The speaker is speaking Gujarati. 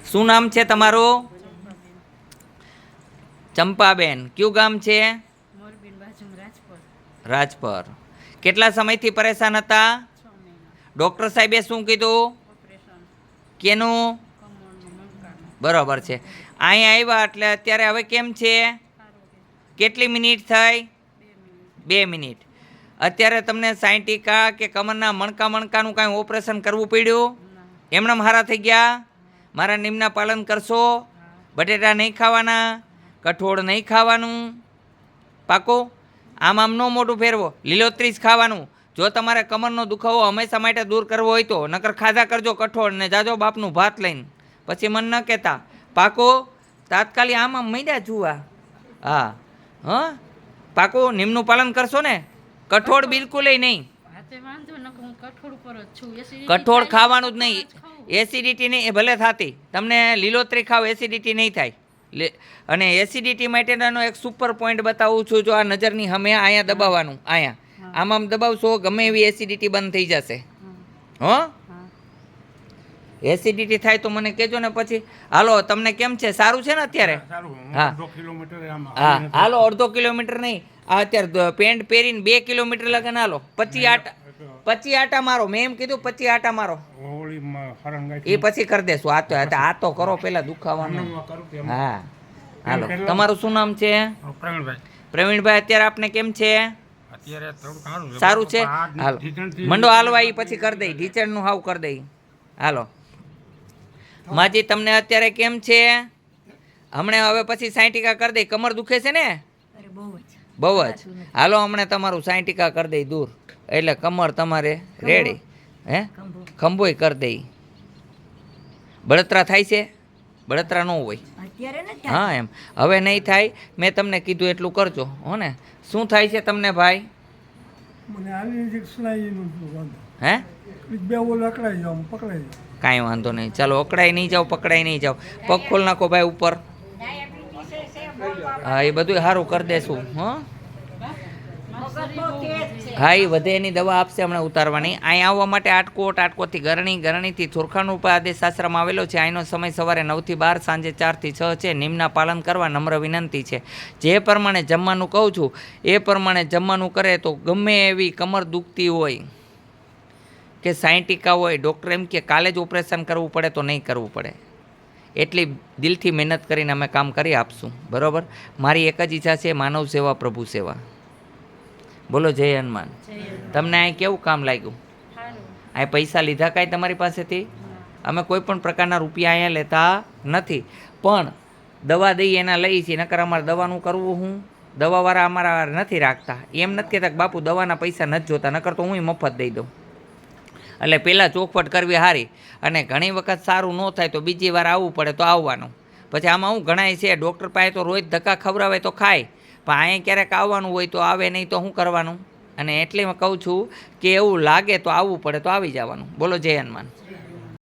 શું નામ છે તમારું? ચંપાબેન. કયું ગામ છે? રાજપર. કેટલા સમયથી પરેશાન હતા? ડૉક્ટર સાહેબે શું કીધું? કેનું? બરાબર છે. અહીંયા આવ્યા એટલે અત્યારે હવે કેમ છે? કેટલી મિનિટ થઈ? 2 મિનિટ. અત્યારે તમને સાયન્ટિકા કે કમરના મણકાનું કાંઈ ઓપરેશન કરવું પડ્યું? એમનેમ હારા થઈ ગયા? મારા નિયમના પાલન કરશો? બટેટા નહીં ખાવાના, કઠોળ નહીં ખાવાનું, પાકો? આમ ન મોઢું ફેરવો, લીલોતરી જ ખાવાનું. જો તમારે કમરનો દુખાવો હંમેશા માટે દૂર કરવો હોય તો નકર ખાધા કરજો કઠોળ ને જાજો બાપનું ભાત લઈને, પછી મન ન કહેતા. પાકો? તાત્કાલિક આમ મૈડા જુવા. હા હા, પાકો નિયમનું પાલન કરશો ને? કઠોળ બિલકુલ નહીં. કઠોળ ખાવાનું જ નહીં. એસિડિટી નહીં ભલે થતી, તમને લીલોતરી ખાવ એસિડિટી નહીં થાય. અને એસિડિટી માટેનો એક સુપર પોઈન્ટ બતાવું છું. જો આ નજરની સામે અહીંયા દબાવવાનું, અહીંયા આમ દબાવશો ગમે એવી એસિડિટી બંધ થઈ જશે. હો, એસિડિટી થાય તો મને કહેજો ને પછી. હાલો, તમને કેમ છે? સારું છે ને અત્યારે? હા હા, હાલો. અડધો કિલોમીટર નહીં, આ અત્યારે પેન્ટ પહેરીને 2 કિલોમીટર લગન હાલો. 25 આટા મારો. મેં એમ કીધું 25 આટા મારો. એ પછી કરી દેશું. આ તો કરો પેલા દુખાવાનું. હા હાલો. તમારું શું નામ છે? પ્રવીણભાઈ. અત્યારે આપને કેમ છે? સારું છે. હાલો મંડો હાલવા, એ પછી કરી દઈ. ઢીચણનું હાવ કરી દઈ. હાલો માજી, તમને અત્યારે કેમ છે? હમણાં હવે પછી 60 ટીકા કરી દઈ. કમર દુખે છે ને? બહુ જ. હાલો હમણાં તમારું 60 ટીકા કરી દઈ દૂર, એટલે કમર તમારે રેડી. હે, ખંભોય કરી દઈ. બળતરા થાય છે? બળતરા ન હોય હા એમ. હવે નહીં થાય. મેં તમને કીધું એટલું કરજો હો ને. શું થાય છે તમને ભાઈ? હે, કાંઈ વાંધો નહીં. ચાલો, અકળાઈ નહીં જાઓ, પકડાઈ નહીં જાઓ. પગ ખોલ નાખો ભાઈ ઉપર. હા, એ બધું સારું કરી દેશું. હા, એ વધે એની દવા આપશે હમણાં ઉતારવાની. અહીં આવવા માટે આટકોટથી ગરણીથી થોરખાનું ઉપર આદેશ આશ્રમ આવેલો છે. અહીંનો સમય સવારે 9 થી 12, સાંજે 4 થી 6 છે. નિયમના પાલન કરવા નમ્ર વિનંતી છે. જે પ્રમાણે જમવાનું કહું છું એ પ્રમાણે જમવાનું કરે તો ગમે એવી કમર દુખતી હોય કે 60 ટીકા હોય, ડૉક્ટર એમ કે કાલે જ ઓપરેશન કરવું પડે તો નહીં કરવું પડે. એટલી દિલથી મહેનત કરીને અમે કામ કરી આપશું. બરાબર? મારી એક જ ઈચ્છા છે, માનવ સેવા પ્રભુ સેવા. બોલો જય હનુમાન. તમને અહીં કેવું કામ લાગ્યું? અહીં પૈસા લીધા કાંઈ તમારી પાસેથી? અમે કોઈ પણ પ્રકારના રૂપિયા અહીંયા લેતા નથી, પણ દવા દઈએ એના લઈએ છીએ. નકર અમારે દવાનું કરવું હું? દવાવાળા અમારા નથી રાખતા. એમ નથી કહેતા કે બાપુ દવાના પૈસા નથી જોતા, નકર તો હું મફત દઈ દઉં. એટલે પહેલાં ચોખવટ કરવી સારી. અને ઘણી વખત સારું ન થાય તો બીજી વાર આવવું પડે તો આવવાનું. પછી આમાં હું ઘણાય છે ડૉક્ટર પાસે તો રોજ ધક્કા ખવડાવે તો ખાય, પણ અહીંયા ક્યારેક આવવાનું હોય તો આવે નહીં તો શું કરવાનું? અને એટલે હું કહું છું કે એવું લાગે તો આવવું પડે તો આવી જવાનું. બોલો જય હનુમાન.